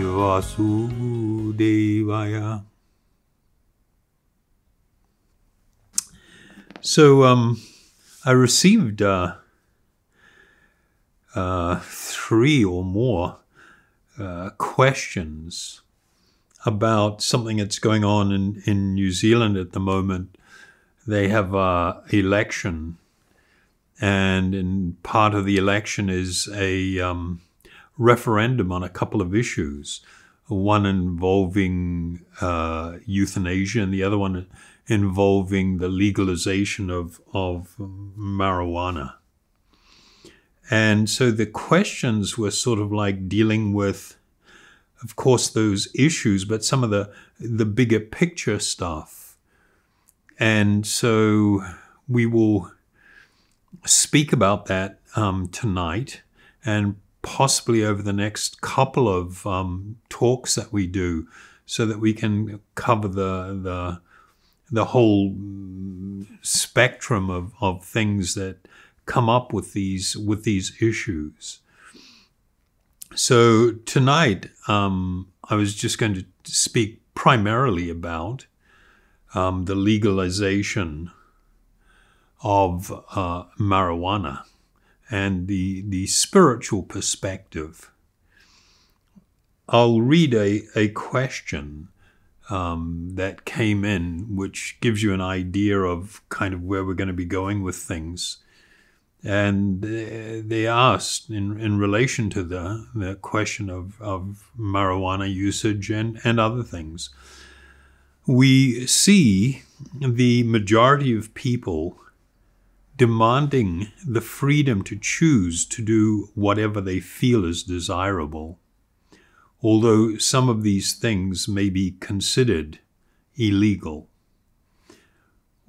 Vasudevaya. So I received 3 or more questions about something that's going on in New Zealand at the moment. They have an election, and in part of the election is a referendum on a couple of issues, one involving euthanasia and the other one involving the legalization of marijuana. And so the questions were sort of like dealing with, of course, those issues, but some of the bigger picture stuff. And so we will speak about that tonight, and possibly over the next couple of talks that we do, so that we can cover the whole spectrum of things that come up with these issues. So tonight, I was just going to speak primarily about the legalization of marijuana and the spiritual perspective. I'll read a question that came in, which gives you an idea of kind of where we're going to be going with things. And they asked in relation to the question of marijuana usage and other things. We see the majority of people demanding the freedom to choose to do whatever they feel is desirable, although some of these things may be considered illegal.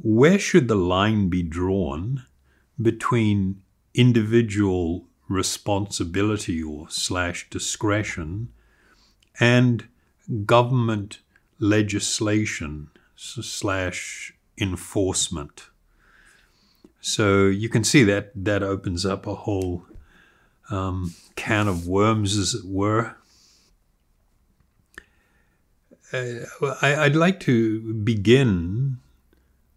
Where should the line be drawn between individual responsibility or / discretion and government legislation / enforcement? So you can see that opens up a whole can of worms, as it were. I'd like to begin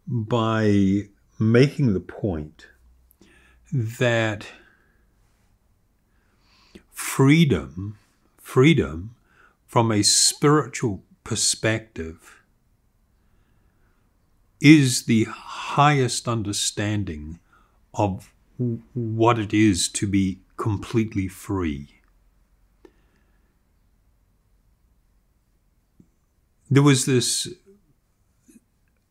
by making the point that freedom from a spiritual perspective is the highest understanding of what it is to be completely free. There was this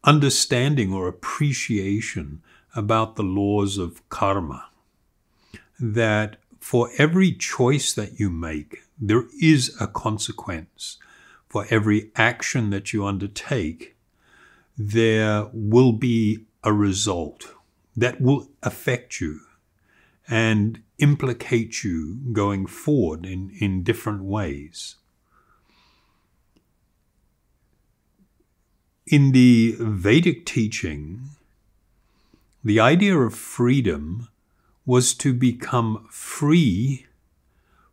understanding or appreciation about the laws of karma, that for every choice that you make, there is a consequence. For every action that you undertake, there will be a result that will affect you and implicate you going forward in different ways. In the Vedic teaching, the idea of freedom was to become free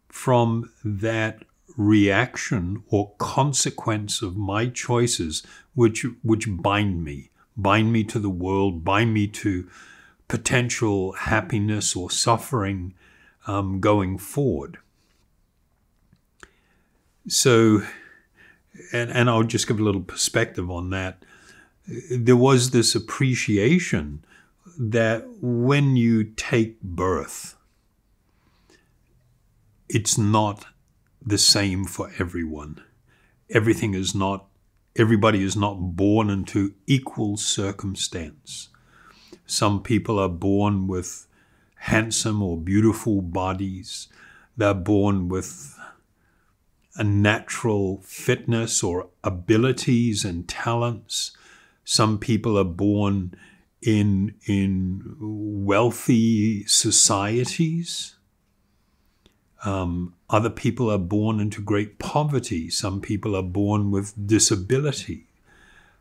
from that reaction or consequence of my choices which bind me to the world, bind me to potential happiness or suffering going forward. So, and I'll just give a little perspective on that. There was this appreciation that when you take birth, it's not the same for everyone. Everybody is not born into equal circumstance. Some people are born with handsome or beautiful bodies. They're born with a natural fitness or abilities and talents. Some people are born in wealthy societies. Other people are born into great poverty. Some people are born with disability.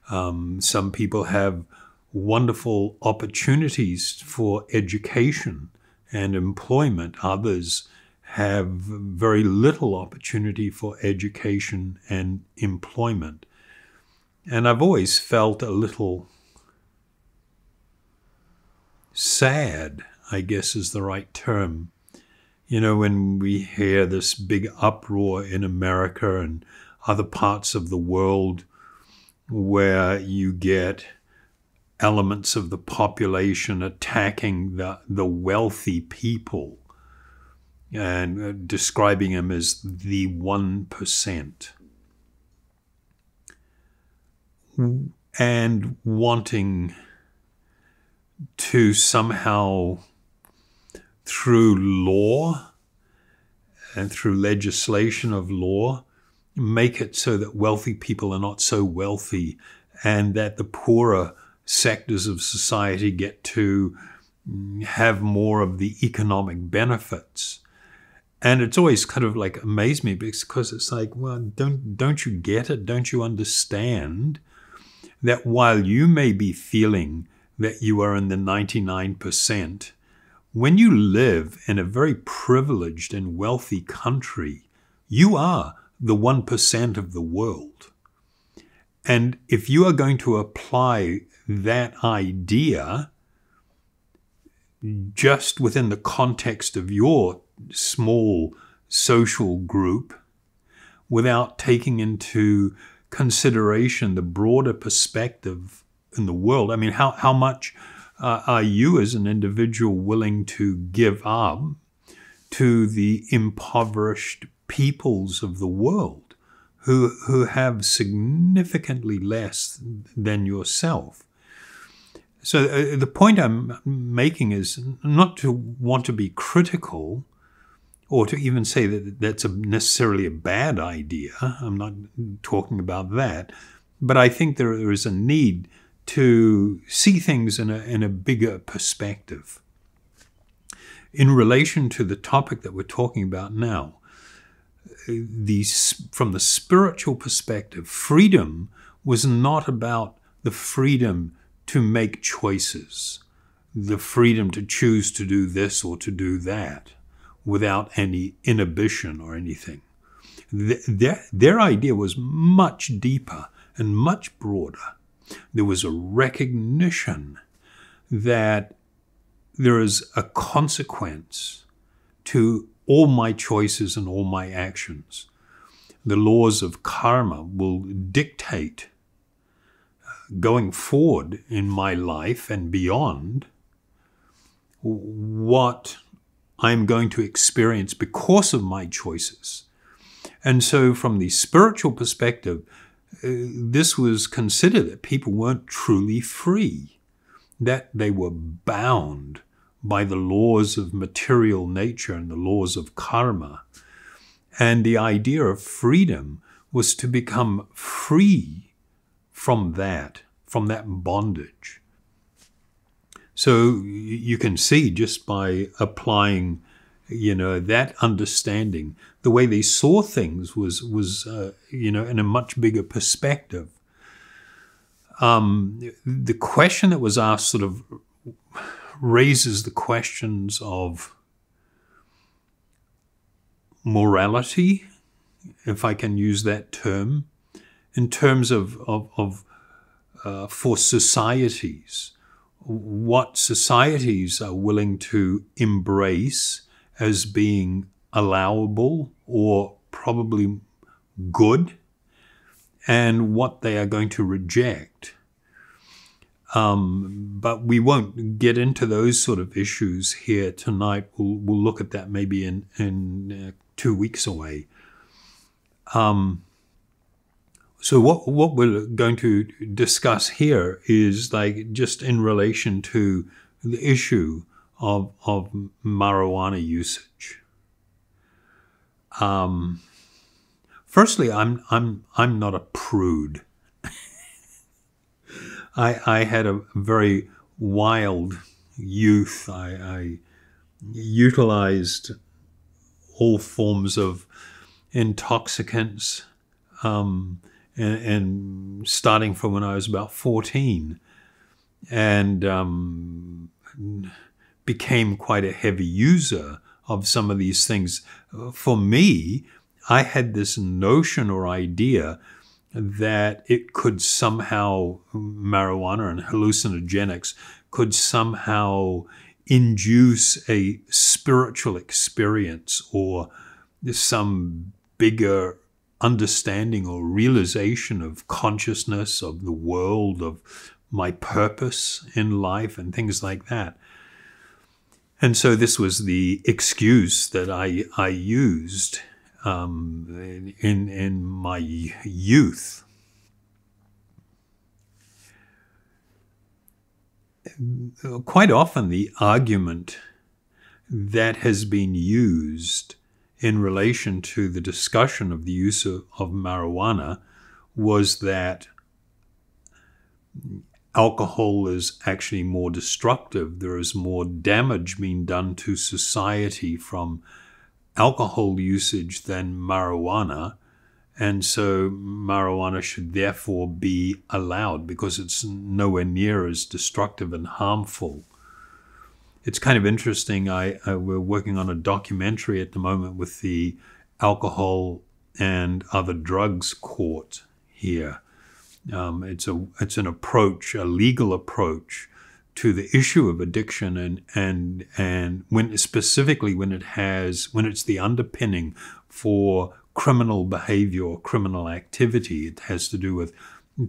Some people have wonderful opportunities for education and employment. Others have very little opportunity for education and employment. And I've always felt a little sad, I guess is the right term. You know, when we hear this big uproar in America and other parts of the world where you get elements of the population attacking the wealthy people and describing them as the 1%. And wanting to somehow, through law and through legislation of law, make it so that wealthy people are not so wealthy and that the poorer sectors of society get to have more of the economic benefits. And it's always kind of like amazed me because it's like, well, don't you get it? Don't you understand that while you may be feeling that you are in the 99%, when you live in a very privileged and wealthy country, you are the 1% of the world. And if you are going to apply that idea just within the context of your small social group, without taking into consideration the broader perspective in the world, I mean, how much are you as an individual willing to give up to the impoverished peoples of the world who have significantly less than yourself? So the point I'm making is not to want to be critical or to even say that that's necessarily a bad idea. I'm not talking about that. But I think there is a need to see things in a bigger perspective. In relation to the topic that we're talking about now, from the spiritual perspective, freedom was not about the freedom to make choices, the freedom to choose to do this or to do that without any inhibition or anything. Their idea was much deeper and much broader. There was a recognition that there is a consequence to all my choices and all my actions. The laws of karma will dictate going forward in my life and beyond what I'm going to experience because of my choices. And so from the spiritual perspective, this was considered that people weren't truly free, that they were bound by the laws of material nature and the laws of karma. And the idea of freedom was to become free from that bondage. So you can see just by applying, that understanding, the way they saw things was in a much bigger perspective. The question that was asked sort of raises the questions of morality, if I can use that term, in terms of for societies, what societies are willing to embrace as being allowable or probably good, and what they are going to reject. But we won't get into those sort of issues here tonight. We'll look at that maybe in 2 weeks away. So what we're going to discuss here is like just in relation to the issue of marijuana usage. Firstly, I'm not a prude. I had a very wild youth. I utilized all forms of intoxicants, and starting from when I was about 14, and became quite a heavy user of some of these things. For me, I had this notion or idea that it could somehow, marijuana and hallucinogenics could somehow induce a spiritual experience or some bigger understanding or realization of consciousness, of the world, of my purpose in life and things like that. And so this was the excuse that I used in my youth. Quite often the argument that has been used in relation to the discussion of the use of marijuana was that alcohol is actually more destructive. There is more damage being done to society from alcohol usage than marijuana. And so marijuana should therefore be allowed because it's nowhere near as destructive and harmful. It's kind of interesting. We're working on a documentary at the moment with the Alcohol and Other Drugs Court here. It's an approach, a legal approach to the issue of addiction, and when specifically when it's the underpinning for criminal behavior or criminal activity. It has to do with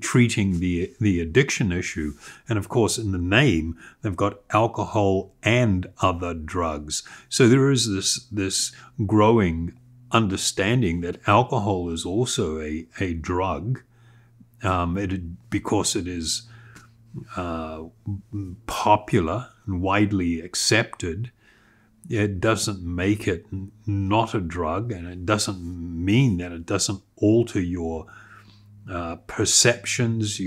treating the addiction issue. And of course, in the name, they've got alcohol and other drugs. So there is this growing understanding that alcohol is also a drug, because it is popular and widely accepted. It doesn't make it not a drug, and it doesn't mean that it doesn't alter your perceptions,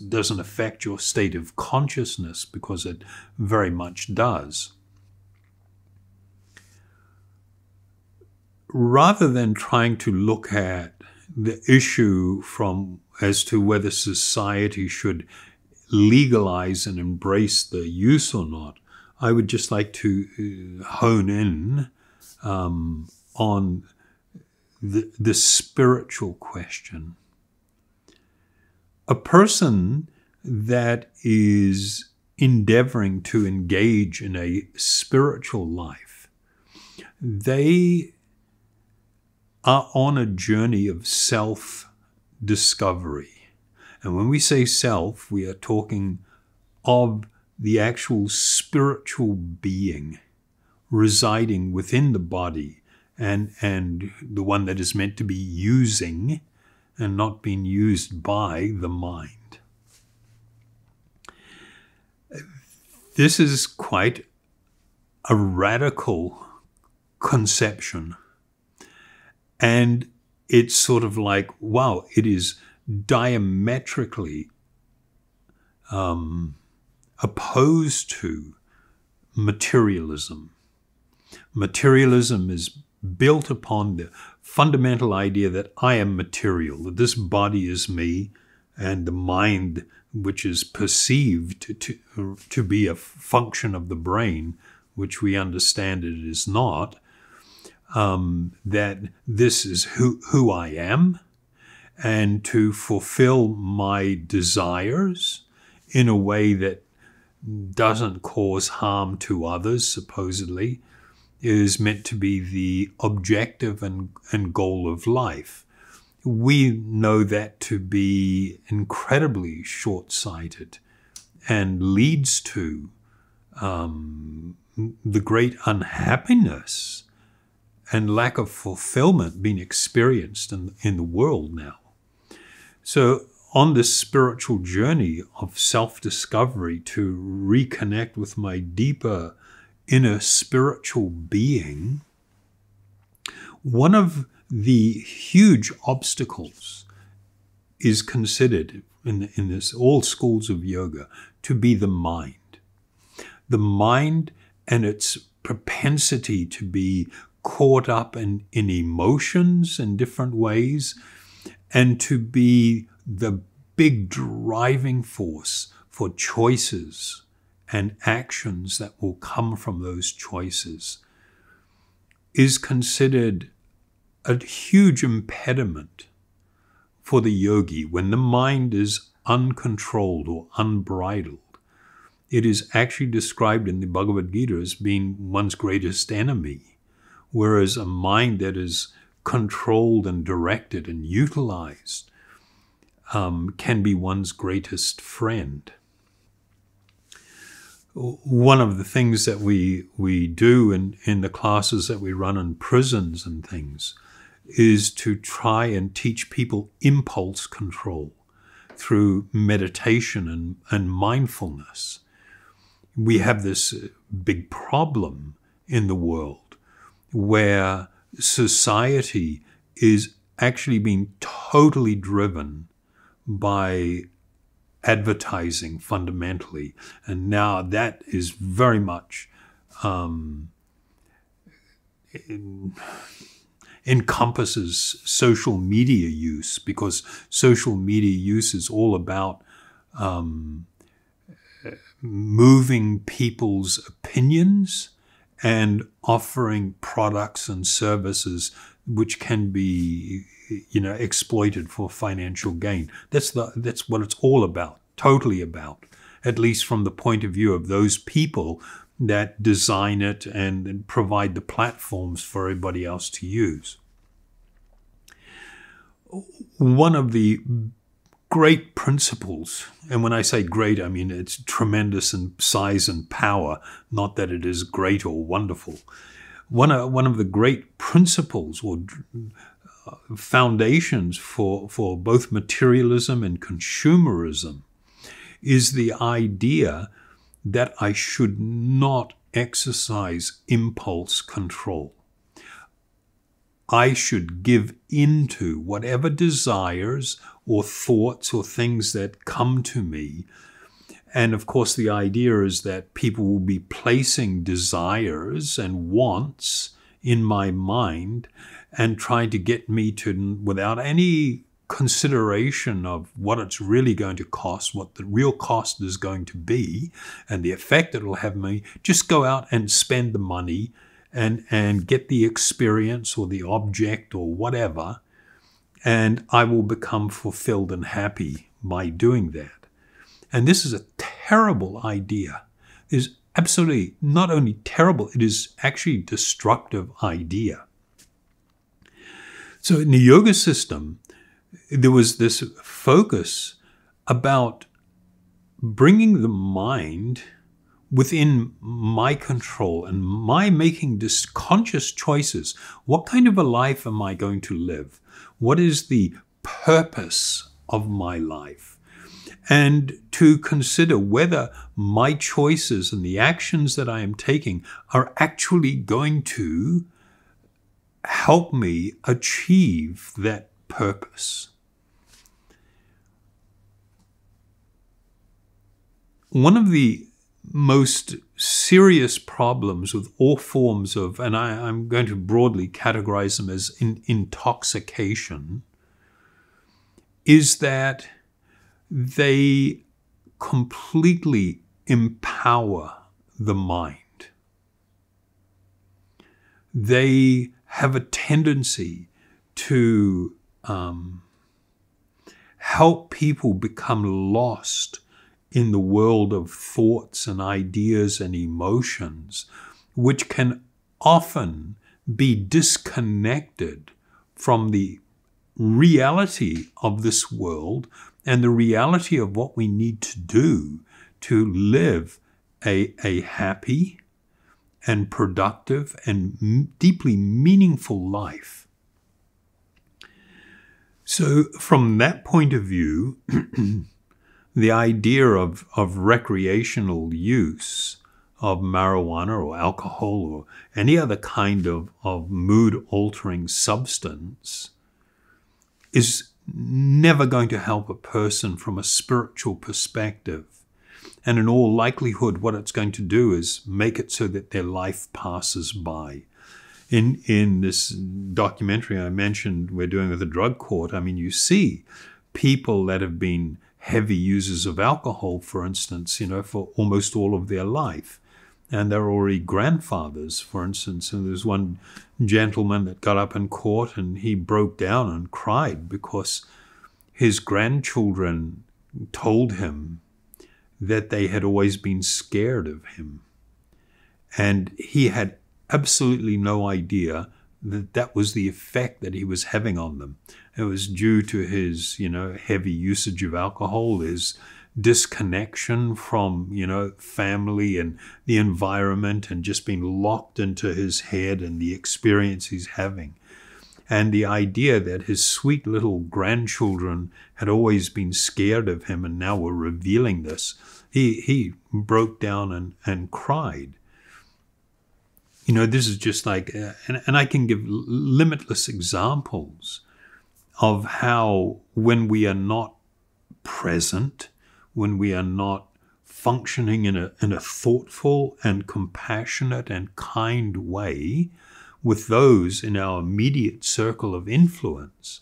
doesn't affect your state of consciousness, because it very much does. Rather than trying to look at the issue as to whether society should legalize and embrace the use or not, I would just like to hone in on the spiritual question. A person that is endeavoring to engage in a spiritual life, they are on a journey of self-discovery. And when we say self, we are talking of the actual spiritual being residing within the body, and the one that is meant to be using and not being used by the mind. This is quite a radical conception. And it's sort of like, wow, it is diametrically opposed to materialism. Materialism is built upon the fundamental idea that I am material, that this body is me, and the mind, which is perceived to be a function of the brain, which we understand it is not, that this is who I am, and to fulfill my desires in a way that doesn't cause harm to others, supposedly, is meant to be the objective and goal of life. We know that to be incredibly short-sighted and leads to the great unhappiness and lack of fulfillment being experienced in the world now. So on this spiritual journey of self-discovery to reconnect with my deeper inner spiritual being, one of the huge obstacles is considered in all schools of yoga to be the mind. The mind and its propensity to be caught up in emotions in different ways, and to be the big driving force for choices and actions that will come from those choices. is considered a huge impediment for the yogi. When the mind is uncontrolled or unbridled, it is actually described in the Bhagavad Gita as being one's greatest enemy, whereas a mind that is controlled and directed and utilized can be one's greatest friend. One of the things that we do in the classes that we run in prisons and things is to try and teach people impulse control through meditation and mindfulness. We have this big problem in the world where society is actually being totally driven by advertising fundamentally. And now that is very much encompasses social media use, because social media use is all about moving people's opinions and offering products and services which can be exploited for financial gain. That's what it's all about, totally about, at least from the point of view of those people that design it and provide the platforms for everybody else to use. One of the great principles, and when I say great, I mean it's tremendous in size and power, not that it is great or wonderful. One of the great principles or foundations for both materialism and consumerism is the idea that I should not exercise impulse control. I should give into whatever desires or thoughts or things that come to me. And of course, the idea is that people will be placing desires and wants in my mind and trying to get me to, without any consideration of what it's really going to cost, what the real cost is going to be, and the effect it will have on me, just go out and spend the money and get the experience or the object or whatever, and I will become fulfilled and happy by doing that. And this is a terrible idea. It is absolutely not only terrible, it is actually a destructive idea. So in the yoga system, there was this focus about bringing the mind within my control and my making conscious choices. What kind of a life am I going to live? What is the purpose of my life? And to consider whether my choices and the actions that I am taking are actually going to help me achieve that purpose. One of the most serious problems with all forms of, and I'm going to broadly categorize them as intoxication, is that they completely empower the mind. They have a tendency to help people become lost in the world of thoughts and ideas and emotions, which can often be disconnected from the reality of this world and the reality of what we need to do to live a happy and productive and deeply meaningful life. So from that point of view, the idea of recreational use of marijuana or alcohol or any other kind of mood-altering substance is never going to help a person from a spiritual perspective. And in all likelihood, what it's going to do is make it so that their life passes by. In this documentary I mentioned we're doing with the drug court, I mean, you see people that have been heavy users of alcohol, for instance, for almost all of their life. and they're already grandfathers, for instance. And there's one gentleman that got up in court and he broke down and cried because his grandchildren told him that they had always been scared of him. And he had absolutely no idea that that was the effect that he was having on them. It was due to his, heavy usage of alcohol, his disconnection from, family and the environment, and just being locked into his head and the experience he's having. And the idea that his sweet little grandchildren had always been scared of him and now were revealing this, he broke down and cried. This is just like, and I can give limitless examples of how when we are not present, when we are not functioning in a thoughtful and compassionate and kind way with those in our immediate circle of influence,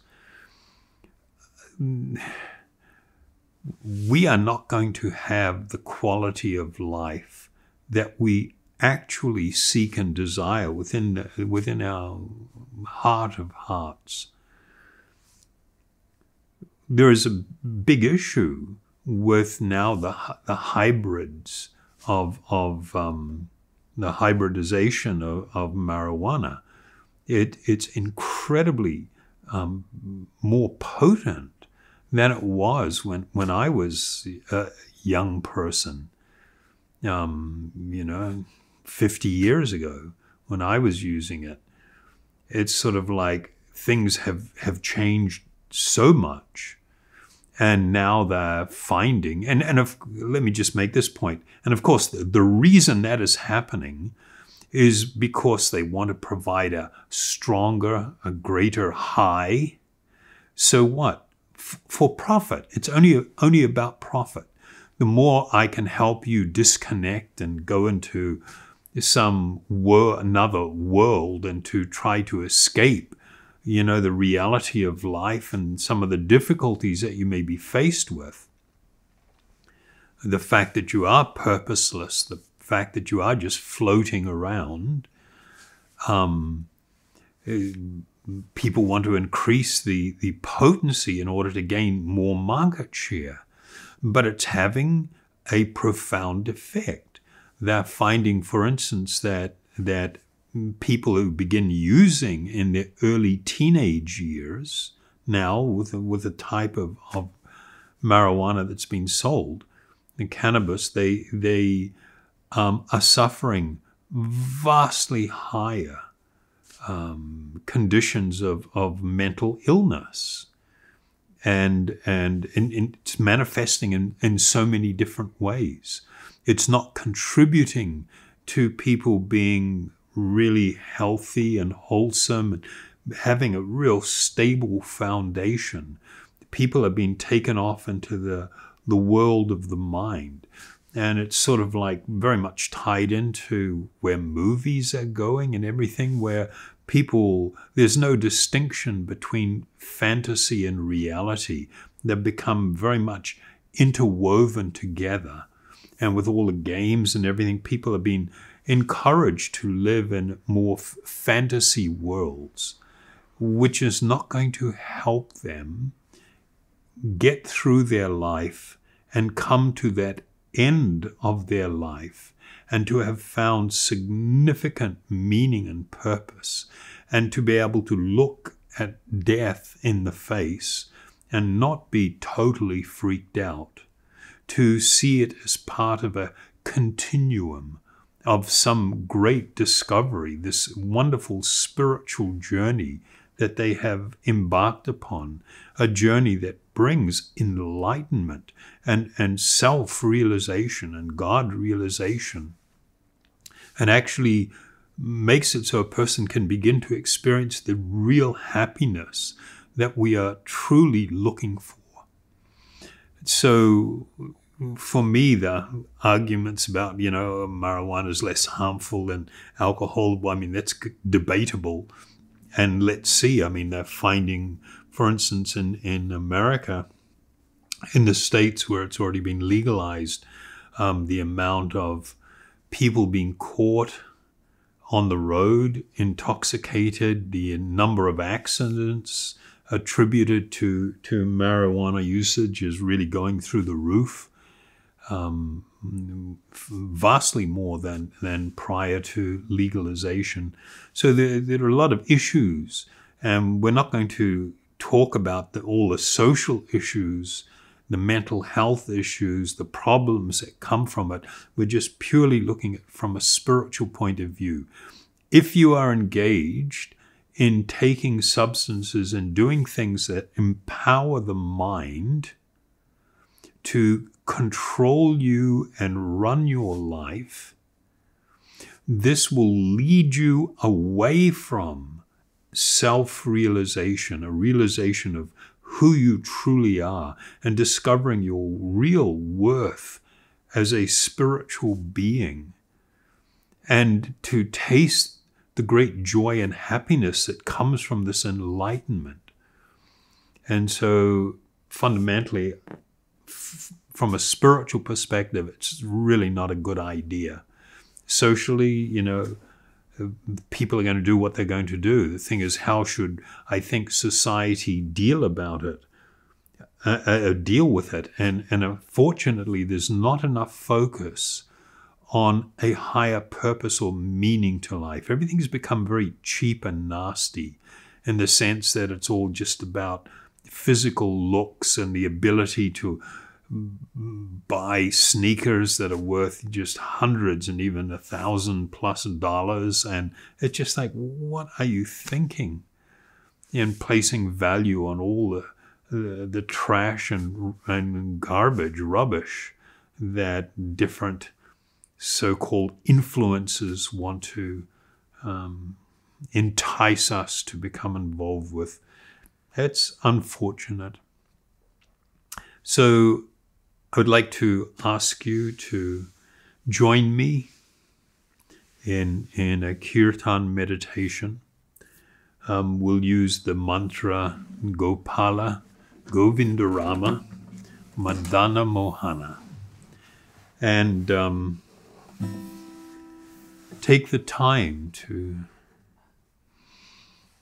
we are not going to have the quality of life that we actually seek and desire within our heart of hearts. There is a big issue with now the hybrids of the hybridization of marijuana. It's incredibly more potent than it was when I was a young person. 50 years ago when I was using it. It's sort of like things have changed so much, and now they're finding, let me just make this point, and of course the reason that is happening is because they want to provide a stronger, a greater high. So what? For profit. It's only about profit. The more I can help you disconnect and go into another world and to try to escape, the reality of life and some of the difficulties that you may be faced with, the fact that you are purposeless, the fact that you are just floating around, people want to increase the potency in order to gain more market share. But it's having a profound effect. They're finding, for instance, that people who begin using in their early teenage years now with a type of marijuana that's been sold, the cannabis, they are suffering vastly higher conditions of mental illness. And it's manifesting in so many different ways. It's not contributing to people being really healthy and wholesome and having a real stable foundation. People are being taken off into the world of the mind. And it's sort of like very much tied into where movies are going and everything, where there's no distinction between fantasy and reality. They've become very much interwoven together. And with all the games and everything, people are being encouraged to live in more fantasy worlds, which is not going to help them get through their life and come to that end of their life and to have found significant meaning and purpose, and to be able to look at death in the face and not be totally freaked out, to see it as part of a continuum of some great discovery, this wonderful spiritual journey that they have embarked upon, a journey that brings enlightenment and self-realization and God-realization, and actually makes it so a person can begin to experience the real happiness that we are truly looking for. So for me, the arguments about, marijuana is less harmful than alcohol, well, that's debatable. And let's see, they're finding, for instance, in America, in the states where it's already been legalized, the amount of people being caught on the road, intoxicated, the number of accidents attributed to marijuana usage is really going through the roof, vastly more than prior to legalization. So there are a lot of issues, and we're not going to talk about all the social issues, the mental health issues, the problems that come from it. We're just purely looking at it from a spiritual point of view. If you are engaged in taking substances and doing things that empower the mind to control you and run your life, this will lead you away from self-realization, a realization of who you truly are, and discovering your real worth as a spiritual being, and to taste the great joy and happiness that comes from this enlightenment. And so fundamentally, from a spiritual perspective, it's really not a good idea. Socially, people are going to do what they're going to do. The thing is, how should, I think, society deal about it, deal with it? And unfortunately, there's not enough focus on a higher purpose or meaning to life. Everything's become very cheap and nasty in the sense that it's all just about physical looks and the ability to buy sneakers that are worth just hundreds and even $1,000+ and it's just like, what are you thinking in placing value on all the trash and garbage, rubbish that different so-called influencers want to entice us to become involved with? It's unfortunate. So I would like to ask you to join me in a kirtan meditation. We'll use the mantra Gopala, Govinda Rama, Madana Mohana. And take the time to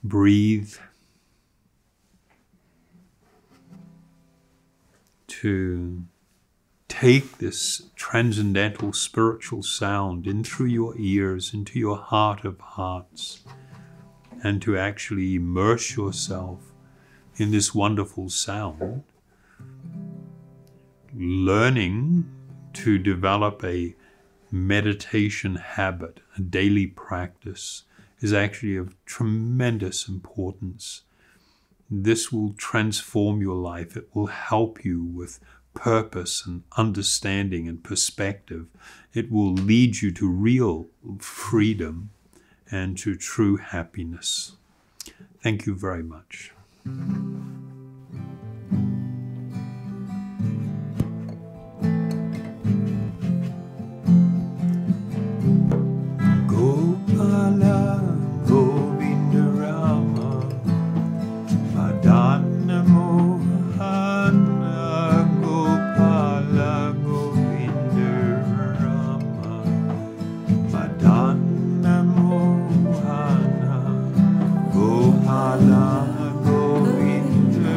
breathe, to take this transcendental spiritual sound in through your ears, into your heart of hearts, and to actually immerse yourself in this wonderful sound, learning to develop a meditation habit, a daily practice, is actually of tremendous importance. This will transform your life. It will help you with purpose and understanding and perspective. It will lead you to real freedom and to true happiness. Thank you very much. Gopala, Govinda Rama, Madana Mohana. Gopala, Govinda Rama, Madana Mohana. Gopala, Govinda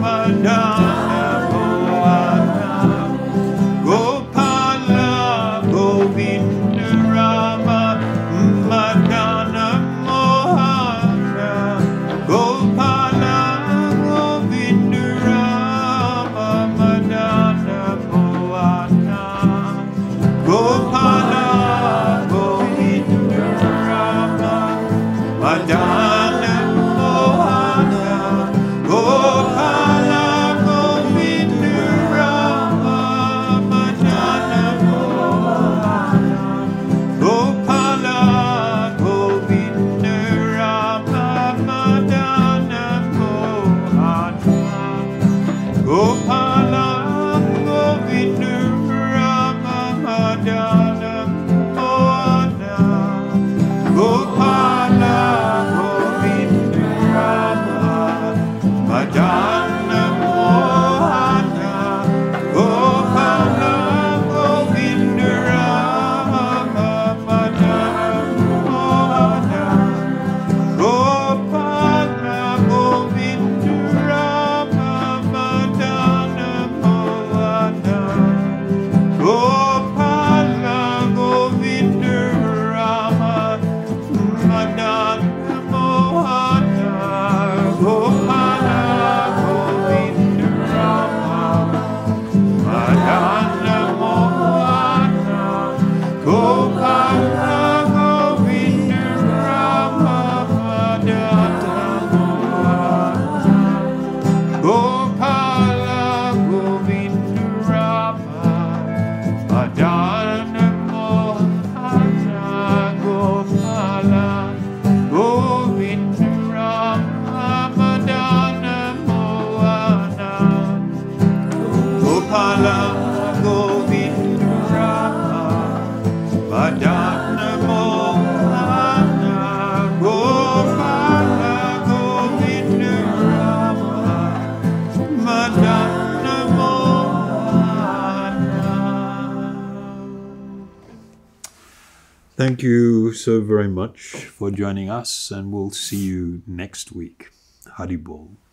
Thank you so very much for joining us, and we'll see you next week. Haribol.